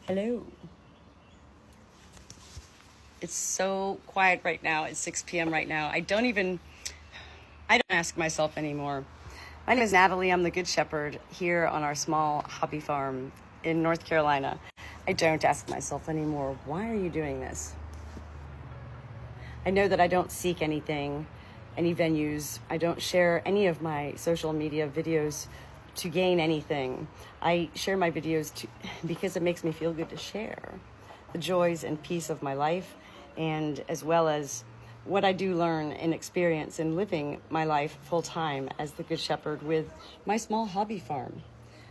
Hello. It's so quiet right now. It's 6 p.m. right now. I don't ask myself anymore. My name is Natalie. I'm the Good Shepherd here on our small hobby farm in North Carolina. I don't ask myself anymore, why are you doing this? I know that I don't seek anything, any venues. I don't share any of my social media videos to gain anything. I share my videos because it makes me feel good to share the joys and peace of my life, and as well as what I do learn and experience in living my life full time as the Good Shepherd with my small hobby farm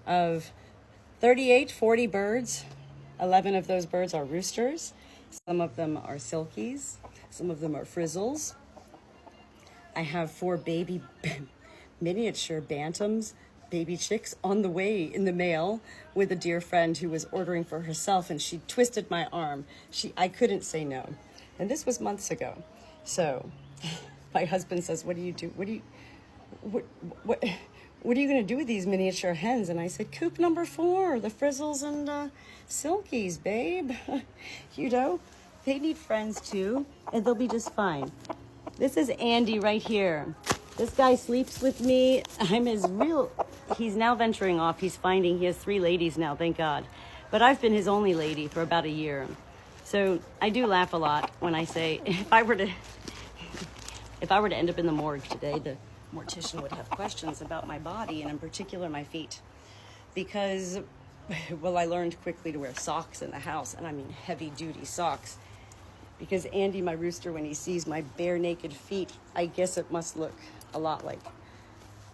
of 40 birds. 11 of those birds are roosters. Some of them are silkies. Some of them are frizzles. I have 4 baby miniature bantams, baby chicks, on the way in the mail with a dear friend who was ordering for herself, and she twisted my arm. I couldn't say no. And this was months ago. So my husband says, what are you going to do with these miniature hens? And I said, coop number 4, the frizzles and silkies, babe. You know, they need friends too, and they'll be just fine. This is Andy right here. This guy sleeps with me. He's now venturing off. He has 3 ladies now, thank God. But I've been his only lady for about a year. So I do laugh a lot when I say, if I were to end up in the morgue today, the mortician would have questions about my body, and in particular my feet. Because, well, I learned quickly to wear socks in the house, and I mean heavy duty socks. Because Andy, my rooster, when he sees my bare naked feet, I guess it must look a lot like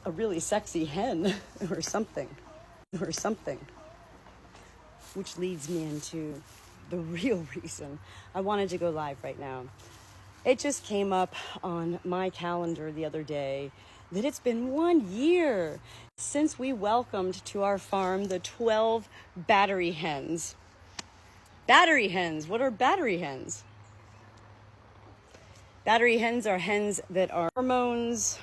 a really sexy hen or something. Which leads me into the real reason I wanted to go live right now. It just came up on my calendar the other day that it's been 1 year since we welcomed to our farm the 12 battery hens. Battery hens, what are battery hens? Battery hens are hens that are hormones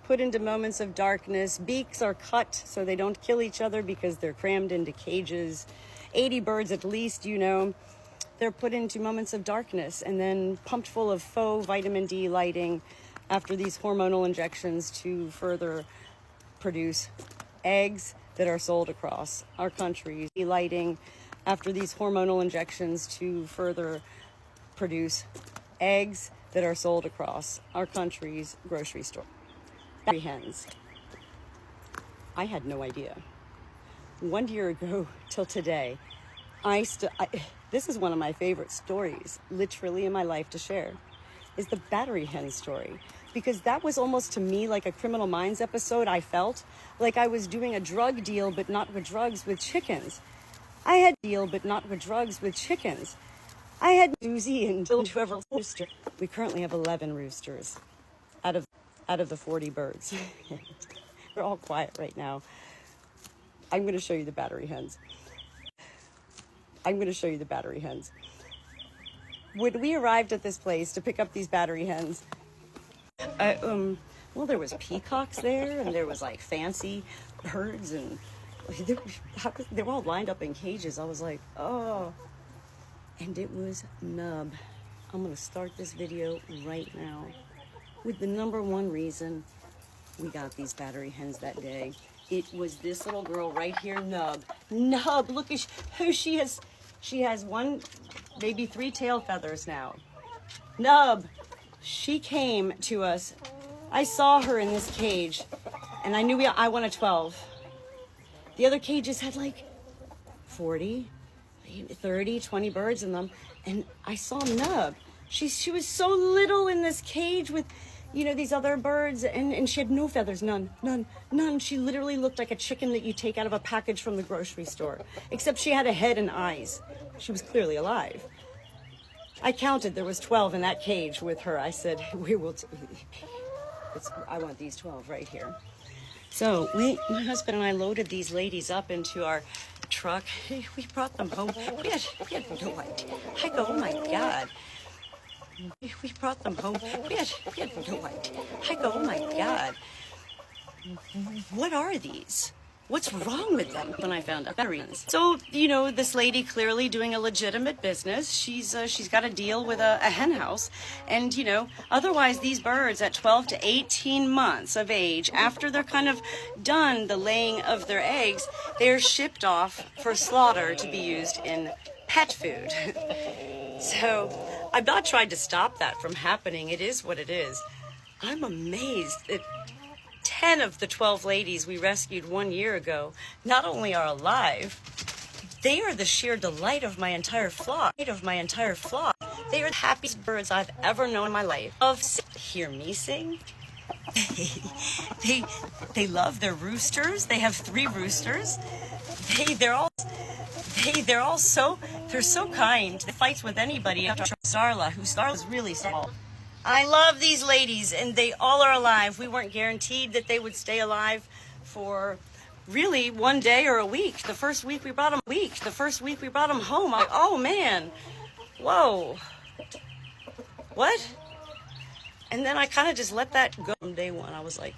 put into moments of darkness. Beaks are cut so they don't kill each other because they're crammed into cages. 80 birds at least, you know. They're put into moments of darkness and then pumped full of faux vitamin D lighting after these hormonal injections to further produce eggs that are sold across our country's lighting after these hormonal injections to further produce eggs that are sold across our country's grocery store. Battery hens. I had no idea. 1 year ago till today, this is one of my favorite stories, literally in my life to share, is the battery hen story. Because that was almost to me like a Criminal Minds episode. I felt like I was doing a drug deal, but not with drugs, with chickens. I had Susie and whoever rooster. We currently have 11 roosters out of the 40 birds. They're all quiet right now. I'm going to show you the battery hens. When we arrived at this place to pick up these battery hens, well, there was peacocks there, and there was like fancy birds, and they were all lined up in cages. I was like, oh, and it was Nub. I'm going to start this video right now with the number 1 reason we got these battery hens that day. It was this little girl right here, Nub. Nub, look at who she is. She has 1, maybe 3 tail feathers now. Nub, she came to us. I saw her in this cage, and I knew I wanted 12. The other cages had like 40, 30, 20 birds in them, and I saw Nub. She was so little in this cage with, you know, these other birds, and she had no feathers, none. She literally looked like a chicken that you take out of a package from the grocery store, except she had a head and eyes. She was clearly alive. I counted, there was 12 in that cage with her. I said, I want these 12 right here. So my husband and I loaded these ladies up into our truck. We brought them home. We had no idea. I go, oh my God. We brought them home. We had no idea. I go, oh my God. What are these? what's wrong with them when I found out Battery Hens. So, you know, this lady clearly doing a legitimate business. She's got a deal with a hen house. And, you know, otherwise these birds at 12 to 18 months of age, after they're kind of done the laying of their eggs, they're shipped off for slaughter to be used in pet food. So I've not tried to stop that from happening. It is what it is. I'm amazed that 10 of the 12 ladies we rescued 1 year ago not only are alive, they are the sheer delight of my entire flock. They are the happiest birds I've ever known in my life. Hear me sing. They love their roosters. They have 3 roosters. They're so kind. They fight with anybody. Starla's really small. I love these ladies, and they all are alive. We weren't guaranteed that they would stay alive for really 1 day or a week. The first week we brought them home. Oh man, whoa, what? And then I kind of just let that go. From day one, I was like,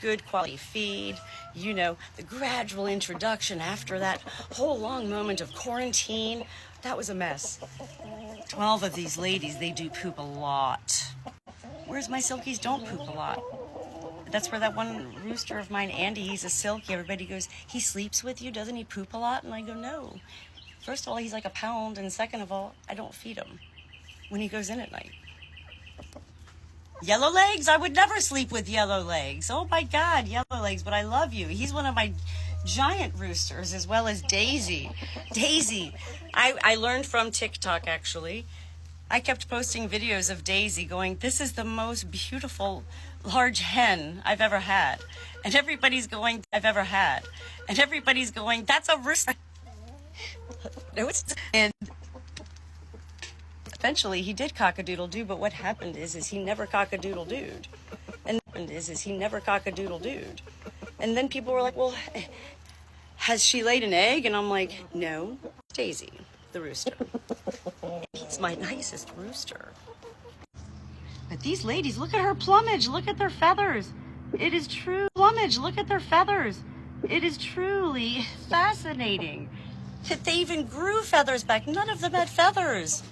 good quality feed, you know, the gradual introduction after that whole long moment of quarantine. That was a mess. 12 of these ladies, they do poop a lot. Whereas my silkies don't poop a lot. That's where that one rooster of mine, Andy, he's a silkie. Everybody goes, he sleeps with you, doesn't he poop a lot? And I go, no. First of all, he's like a pound, and second of all, I don't feed him when he goes in at night. Yellow Legs? I would never sleep with Yellow Legs. Oh my God, Yellow Legs, but I love you. He's one of my giant roosters, as well as Daisy. Daisy. I learned from TikTok, actually. I kept posting videos of Daisy going, this is the most beautiful large hen I've ever had. And everybody's going, that's a rooster. No, it's... And eventually he did cock-a-doodle-doo, but what happened is he never cock-a-doodle-dooed. And then people were like, well, has she laid an egg? And I'm like, no, Daisy, the rooster. He's my nicest rooster. But these ladies, look at her plumage, look at their feathers. It is true plumage, look at their feathers. It is truly fascinating that they even grew feathers back. None of them had feathers.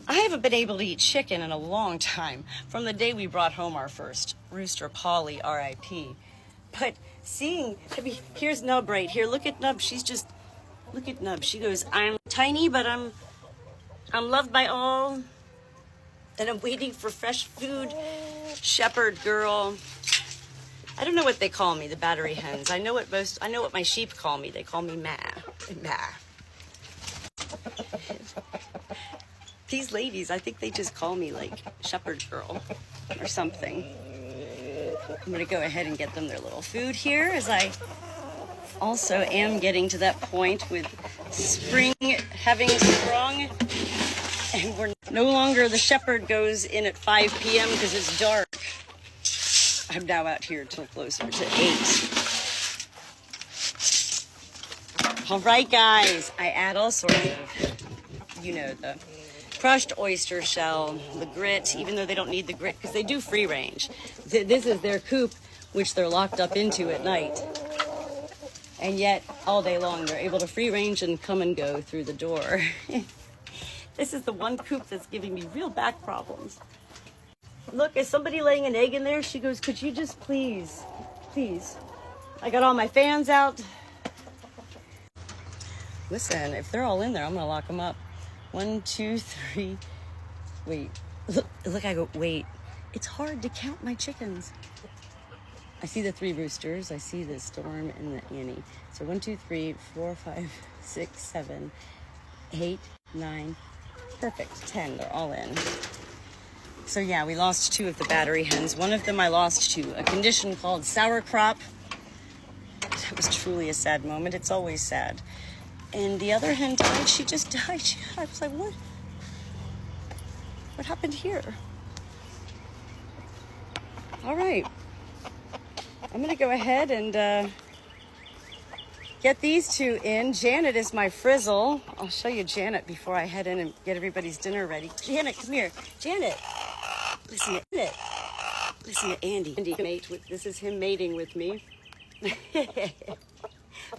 I haven't been able to eat chicken in a long time, from the day we brought home our first rooster, Polly, R.I.P. But seeing, I mean, here's Nub right here. Look at Nub. Look at Nub. She goes, I'm tiny, but I'm loved by all, and I'm waiting for fresh food. Shepherd girl. I don't know what they call me, the battery hens. I know what my sheep call me. They call me Ma. Ma. These ladies, I think they just call me like shepherd girl or something. I'm gonna go ahead and get them their little food here, as I also am getting to that point with spring having sprung, and we're no longer, the shepherd goes in at 5 p.m. because it's dark. I'm now out here till closer to 8. All right, guys, I add all sorts of, you know, the crushed oyster shell, the grit, even though they don't need the grit because they do free range. This is their coop, which they're locked up into at night. And yet, all day long, they're able to free range and come and go through the door. This is the one coop that's giving me real back problems. Look, is somebody laying an egg in there? She goes, could you just please, please. I got all my fans out. Listen, if they're all in there, I'm gonna lock them up. 1, 2, 3. Wait, look, I go, wait. It's hard to count my chickens. I see the 3 roosters. I see the Storm and the Annie. So 1, 2, 3, 4, 5, 6, 7, 8, 9. Perfect. 10. They're all in. So yeah, we lost 2 of the battery hens. One of them I lost to a condition called sour crop. It was truly a sad moment. It's always sad. And the other hen died. She just died. I was like, what? What happened here? All right. I'm going to go ahead and get these 2 in. Janet is my frizzle. I'll show you Janet before I head in and get everybody's dinner ready. Janet, come here. Janet. Listen to Andy. This is him mating with me.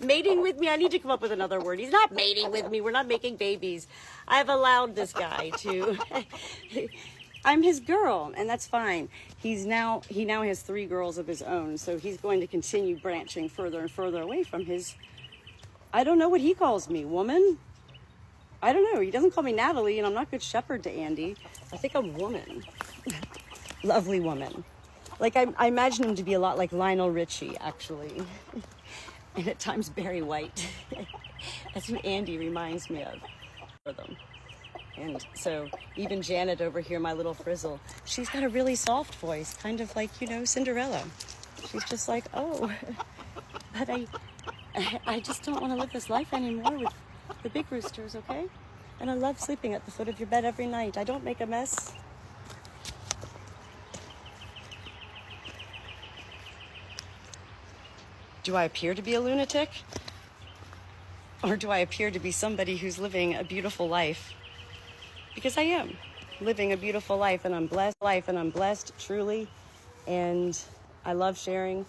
Mating with me? I need to come up with another word. He's not mating with me. We're not making babies. I've allowed this guy to. I'm his girl, and that's fine. He now has 3 girls of his own, so he's going to continue branching further and further away from his, I don't know what he calls me, woman? I don't know. He doesn't call me Natalie, and I'm not good shepherd to Andy. I think I'm woman. Lovely woman. Like, I imagine him to be a lot like Lionel Richie, actually. And at times Barry White. That's who Andy reminds me of for them. And so even Janet over here, my little frizzle, she's got a really soft voice, kind of like, you know, Cinderella. She's just like, oh, but I just don't want to live this life anymore with the big roosters, okay? And I love sleeping at the foot of your bed every night. I don't make a mess. Do I appear to be a lunatic? Or do I appear to be somebody who's living a beautiful life? Because I am living a beautiful life, and I'm blessed, truly. And I love sharing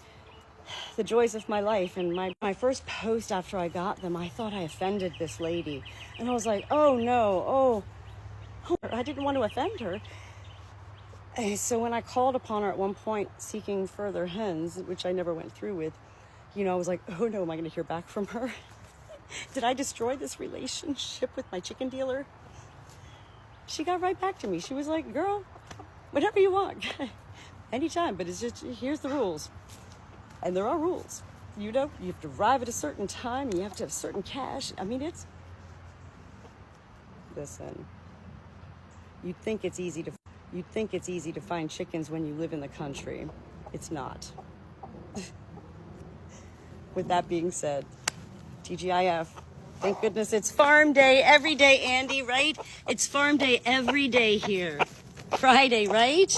the joys of my life. And my first post after I got them, I thought I offended this lady. And I was like, oh no, I didn't want to offend her. And so when I called upon her at one point seeking further hens, which I never went through with, you know, I was like, oh no, am I going to hear back from her? Did I destroy this relationship with my chicken dealer? She got right back to me. She was like, girl, whatever you want, anytime, but it's just, here's the rules. And there are rules. You know, you have to arrive at a certain time, and you have to have certain cash. I mean, listen, you'd think it's easy to find chickens when you live in the country. It's not. With that being said, TGIF, thank goodness it's farm day every day, Andy, right? It's farm day every day here. Friday, right?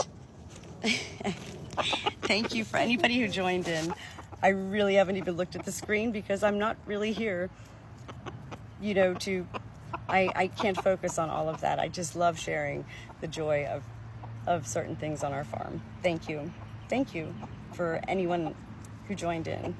Thank you for anybody who joined in. I really haven't even looked at the screen because I'm not really here, you know, I can't focus on all of that. I just love sharing the joy of certain things on our farm. Thank you. Thank you for anyone who joined in.